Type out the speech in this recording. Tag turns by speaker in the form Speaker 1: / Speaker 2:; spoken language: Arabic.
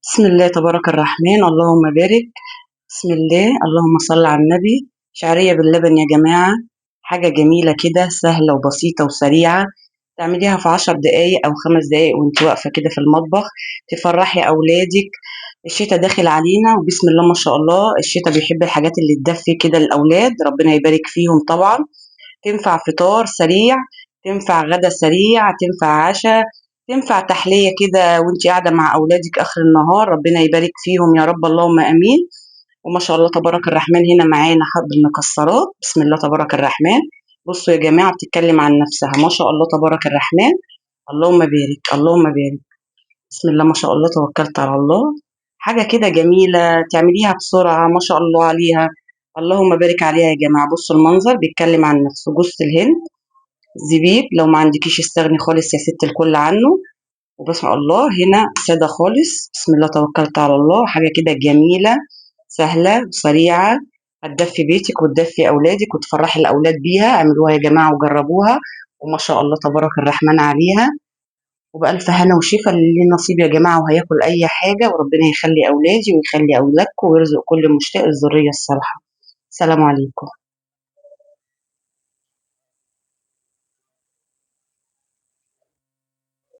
Speaker 1: بسم الله تبارك الرحمن اللهم بارك. بسم الله اللهم صل على النبي. شعرية باللبن يا جماعة، حاجة جميلة كده، سهلة وبسيطة وسريعة. تعمليها في 10 دقايق أو 5 دقايق وانت واقفة كده في المطبخ، تفرحي أولادك. الشتا داخل علينا وبسم الله ما شاء الله، الشتا بيحب الحاجات اللي تدفي كده الأولاد، ربنا يبارك فيهم طبعا. تنفع فطار سريع، تنفع غدا سريع، تنفع عشاء، تنفع تحلية كده وانت قاعدة مع أولادك آخر النهار، ربنا يبارك فيهم يا رب اللهم آمين. وما شاء الله تبارك الرحمن، هنا معانا حب المكسرات، بسم الله تبارك الرحمن. بصوا يا جماعة، بتتكلم عن نفسها، ما شاء الله تبارك الرحمن. اللهم بارك اللهم بارك. بسم الله ما شاء الله، توكلت على الله. حاجة كده جميلة تعمليها بسرعة، ما شاء الله عليها. اللهم بارك عليها يا جماعة. بصوا المنظر بيتكلم عن نفسه، جوز الهند، زبيب، لو ما عندكيش استغني خالص يا ست الكل عنه. وبسم الله هنا سادة خالص، بسم الله توكلت على الله. حاجة كده جميلة، سهلة وسريعة، هتدفي بيتك وتدفي أولادك وتفرحي الأولاد بيها. اعملوها يا جماعة وجربوها، وما شاء الله تبارك الرحمن عليها. وبألف هنا وشفا اللي نصيب يا جماعة وهياكل أي حاجة، وربنا يخلي أولادي ويخلي أولادكم ويرزق كل مشتاق الذرية الصالحة. السلام عليكم.